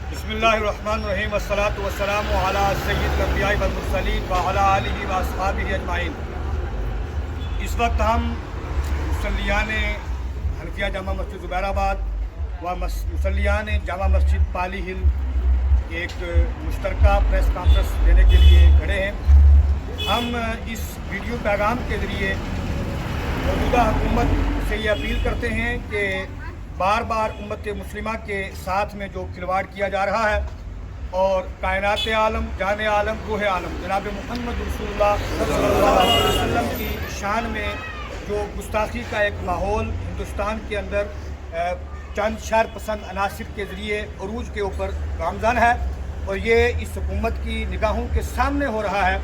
बिस्मिल्लाहिर्रहमानिर्रहीम वस्सलातु वस्सलामु अला सय्यिदिल अंबिया वल मुरसलीन व अला आलिहि व अस्हाबिहि अजमाइन। इस वक्त हम मुसल्लियान हनफिया जामा मस्जिद ज़ुबैराबाद व मुसल्लियान जामा मस्जिद पाली हिल एक मुश्तरका प्रेस कॉन्फ्रेंस देने के लिए खड़े हैं। हम इस वीडियो पैगाम के ज़रिए मौजूदा हुकूमत से ये अपील करते हैं कि बार बार उम्मत मुस्लिमा के साथ में जो खिलवाड़ किया जा रहा है और कायनात आलम, जान आलम, रूह आलम जनाब मुहम्मद रसूलुल्लाह सल्लल्लाहु अलैहि वसल्लम की शान में जो गुस्ताखी का एक माहौल हिंदुस्तान के अंदर चंद शर पसंद अनासिर के ज़रिए अरूज के ऊपर गामज़न है और ये इस हुकूमत की निगाहों के सामने हो रहा है।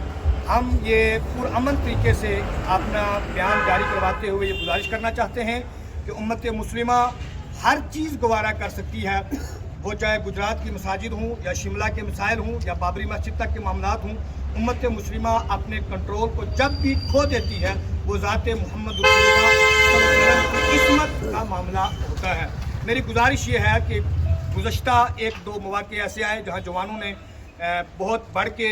हम ये पुरअमन तरीके से अपना बयान जारी करवाते हुए ये गुजारिश करना चाहते हैं कि उम्मत मुस्लिमा हर चीज़ गवारा कर सकती है, वो चाहे गुजरात की मसाजिद हों या शिमला के मिसाइल हों या बाबरी मस्जिद तक के मामलात हों। उम्मत मुस्लिमा अपने कंट्रोल को जब भी खो देती है वो ज़ाते मोहम्मद रसूलुल्लाह की इस्मत का मामला होता है। मेरी गुजारिश ये है कि गुज़श्ता एक दो मौक़े ऐसे आए जहाँ जवानों ने बहुत बढ़ के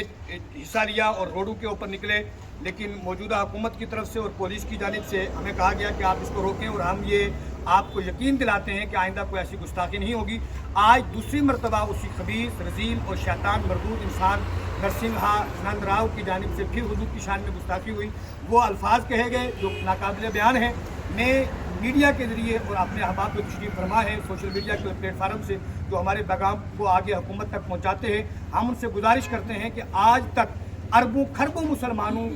हिस्सा लिया और रोडों के ऊपर निकले, लेकिन मौजूदा हुकूमत की तरफ से और पुलिस की जानिब से हमें कहा गया कि आप इसको रोकें और हम ये आपको यकीन दिलाते हैं कि आइंदा कोई ऐसी गुस्ताखी नहीं होगी। आज दूसरी मरतबा उसी खबीस, रजील और शैतान मरदूद इंसान नरसिम्हा नंद राव की जानिब से फिर हुजूर की शान में गुस्ताखी हुई। वो अल्फाज कहे गए जो नाकाबिल बयान हैं। मैं मीडिया के ज़रिए और अपने अहबाब को तशरीफ़ फरमा है सोशल मीडिया के प्लेटफार्म से जो हमारे पैगाम को आगे हुकूमत तक पहुँचाते हैं, हम उनसे गुजारिश करते हैं कि आज तक अरबों खरबों मुसलमानों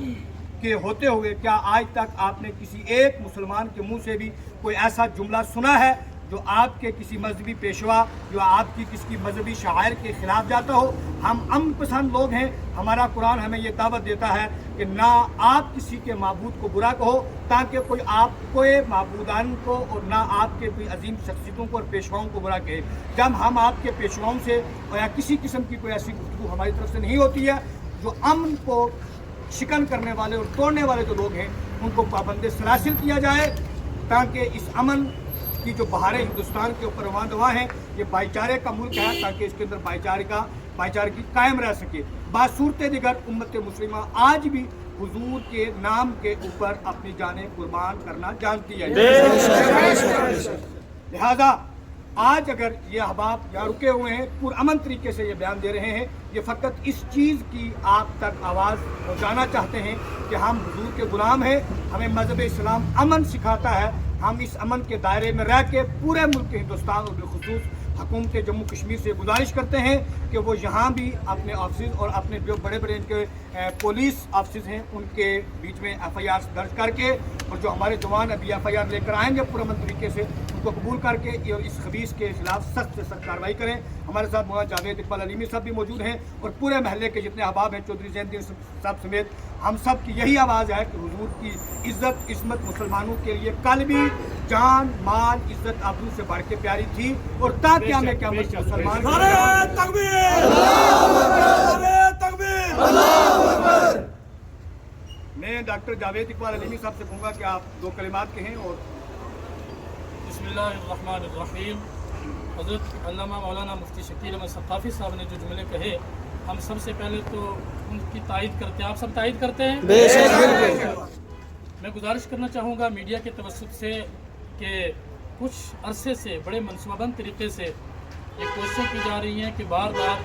के होते हुए क्या आज तक आपने किसी एक मुसलमान के मुंह से भी कोई ऐसा जुमला सुना है जो आपके किसी मजहबी पेशवा या आपकी किसी मजहबी शायर के खिलाफ जाता हो? हम अमन पसंद लोग हैं। हमारा कुरान हमें ये दावत देता है कि ना आप किसी के माबूद को बुरा कहो ताकि कोई आपको माबूदान को और ना आपके कोई अजीम शख्सियतों को और पेशवाओं को बुरा कहे। जब हम आपके पेशवाओं से और या किसी किस्म की कोई ऐसी गुफ्तगू हमारी तरफ से नहीं होती है, जो अमन को शिकन करने वाले और तोड़ने वाले जो लोग हैं उनको पाबंद सलासिल किया जाए ताकि इस अमन की जो बहारें हिंदुस्तान के ऊपर रवान दवा हैं, ये भाईचारे का मुल्क है ताकि इसके अंदर भाईचारे की कायम रह सके। बासूरत दिगर उम्मत मुस्लिमा आज भी हुजूर के नाम के ऊपर अपनी जानें कुर्बान करना जानती है। लिहाजा आज अगर ये अहबाब यहाँ रुके हुए हैं, पुरअमन तरीके से ये बयान दे रहे हैं, ये फ़कत इस चीज़ की आप तक आवाज़ पहुँचाना चाहते हैं कि हम हुजूर के ग़ुलाम हैं। हमें मज़हब इस्लाम अमन सिखाता है। हम इस अमन के दायरे में रह के पूरे मुल्क के हिंदुस्तान और बिलखुसूस हुकूमत जम्मू कश्मीर से गुजारिश करते हैं कि वो यहाँ भी अपने ऑफिस और अपने जो बड़े बड़े इनके पुलिस ऑफिस हैं उनके बीच में FIR दर्ज करके और जो हमारे जवान अभी FIR लेकर आएंगे पुरअमन तरीके से उनको कबूल करके और इस खबीस के खिलाफ सख्त से सख्त कार्रवाई करें। हमारे साथ मौलाना जावेद इकबाल अलीमी साहब भी मौजूद हैं और पूरे महल्ले के जितने अहबाब हैं, चौधरी ज़ैनुद्दीन साहब समेत हम सब की यही आवाज़ है कि हुजूर की इज़्ज़त इस्मत मुसलमानों के लिए कल भी जान माल इज़्ज़त आबरू से बढ़ के प्यारी थी और ताकि हमें क्या मुसलमान मैं डॉक्टर जावेद इकबाल अलीमी साहब से कहूँगा कि आप दो कलिमात कहें। और बिस्मिल्लाहिर्रहमानिर्रहीम। हज़रत अल्लामा मौलाना मुफ्ती शकील अहमद सक़ाफ़ी साहब ने जो जुमले कहे, हम सबसे पहले तो उनकी तायद करते हैं। आप सब तायद करते हैं? मैं गुजारिश करना चाहूँगा मीडिया के तवस्सुत से कि कुछ अरसे से बड़े मनसूबाबंद तरीके से ये कोशिशें की जा रही हैं कि बार बार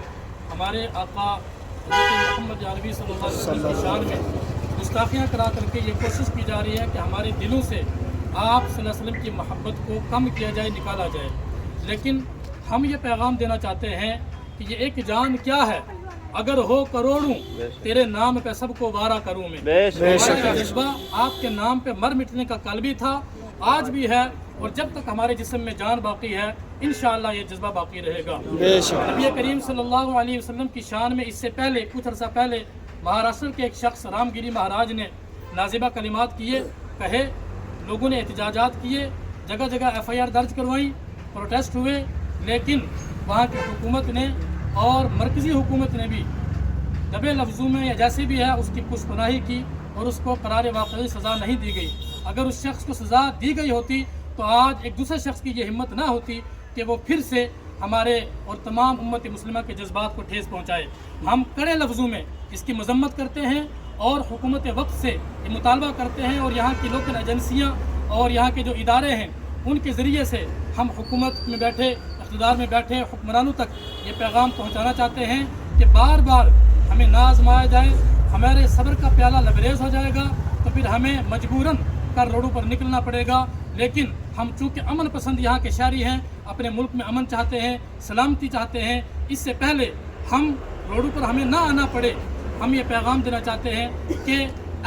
हमारे आका हज़रत मोहम्मद अरबी सल्लल्लाहु अलैहि वसल्लम की शान में गुस्ताखियाँ करा करके ये कोशिश की जा रही है कि हमारे दिलों से आप सल्लल्लाहु अलैहि वसल्लम की मोहब्बत को कम किया जाए, निकाला जाए। लेकिन हम ये पैगाम देना चाहते हैं कि ये एक जान क्या है, अगर हो करोड़ों तेरे नाम पे सबको वारा करूँ मैं। हमारा जज्बा आपके नाम पे मर मिटने का कल भी था, आज भी है और जब तक हमारे जिस्म में जान बाकी है इंशाअल्लाह ये जज्बा बाकी रहेगा। नबी करीम सल्लल्लाहु अलैहि वसल्लम की शान में इससे पहले कुछ अर्सा पहले महाराष्ट्र के एक शख्स रामगिरी महाराज ने नाजिबा कलिमात किए, कहे, लोगों ने एहतजाजात किए, जगह जगह FIR दर्ज करवाई, प्रोटेस्ट हुए, लेकिन वहाँ की हुकूमत ने और मरकज़ी हुकूमत ने भी दबे लफ्ज़ों में या जैसे भी है उसकी पुष्पनाही की और उसको करार वाक़ई सज़ा नहीं दी गई। अगर उस शख्स को सज़ा दी गई होती तो आज एक दूसरे शख्स की ये हिम्मत ना होती कि वो फिर से हमारे और तमाम उम्मत मुस्लिमा के जज्बात को ठेस पहुँचाए। हम कड़े लफ्ज़ों में इसकी मजम्मत करते हैं और हुकूमत वक्त से ये मुतालबा करते हैं और यहाँ की लोकल एजेंसियाँ और यहाँ के जो इदारे हैं उनके ज़रिए से हम हुकूमत में बैठे, इक़्तिदार में बैठे हुक्मरानों तक ये पैगाम पहुँचाना चाहते हैं कि बार बार हमें ना आज़माया जाए, हमारे सब्र का प्याला लबरेज हो जाएगा तो फिर हमें मजबूरन कर रोडों पर निकलना पड़ेगा। लेकिन हम चूँकि अमन पसंद यहाँ के शहरी हैं, अपने मुल्क में अमन चाहते हैं, सलामती चाहते हैं, इससे पहले हम रोडों पर हमें ना आना पड़े, हम ये पैगाम देना चाहते हैं कि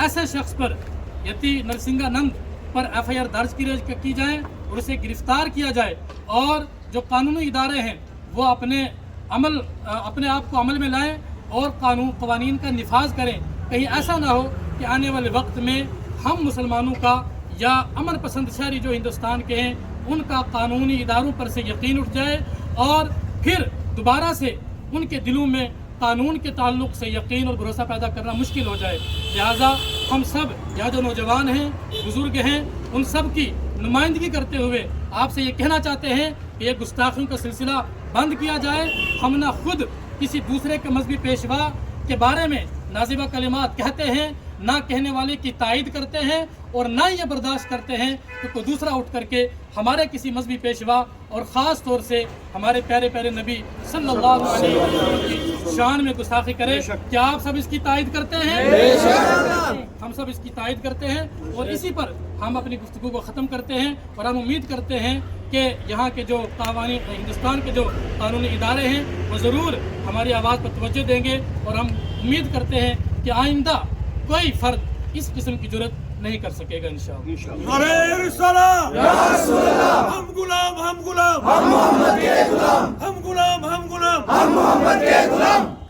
ऐसे शख्स पर यति नरसिंहानंद पर FIR दर्ज की जाए और उसे गिरफ्तार किया जाए और जो कानूनी इदारे हैं वो अपने आप को अमल में लाएं और कवानीन का निफाज करें। कहीं ऐसा ना हो कि आने वाले वक्त में हम मुसलमानों का या अमन पसंद शहरी जो हिंदुस्तान के हैं उनका कानूनी इदारों पर से यकीन उठ जाए और फिर दोबारा से उनके दिलों में कानून के ताल्लुक़ से यकीन और भरोसा पैदा करना मुश्किल हो जाए। लिहाजा हम सब यहाँ जो नौजवान हैं, बुज़ुर्ग हैं, उन सब की नुमाइंदगी करते हुए आपसे ये कहना चाहते हैं कि ये गुस्ताखियों का सिलसिला बंद किया जाए। हम ना खुद किसी दूसरे के मजहबी पेशवा के बारे में नाज़िबा कलिमात कहते हैं, ना कहने वाले की तायद करते हैं और ना ये बर्दाश्त करते हैं कि कोई दूसरा उठ करके हमारे किसी मजहबी पेशवा और ख़ास तौर से हमारे प्यारे प्यारे नबी सल्लल्लाहु अलैहि वसल्लम की शान में गुस्ताखी करे। क्या आप सब इसकी तायद करते हैं? हम सब इसकी तायद करते हैं और इसी पर हम अपनी गुफ्तगू को ख़त्म करते हैं और हम उम्मीद करते हैं कि यहाँ के जो हिंदुस्तान के जो कानूनी इदारे हैं वो ज़रूर हमारी आवाज़ पर तवज्जो देंगे और हम उम्मीद करते हैं कि आइंदा कोई फ़र्द इस किस्म की जुर्रत नहीं कर सकेगा इंशाअल्लाह। हम गुलाम हम मोहम्मद के गुलाम, हम गुलाम हम मोहम्मद के गुलाम।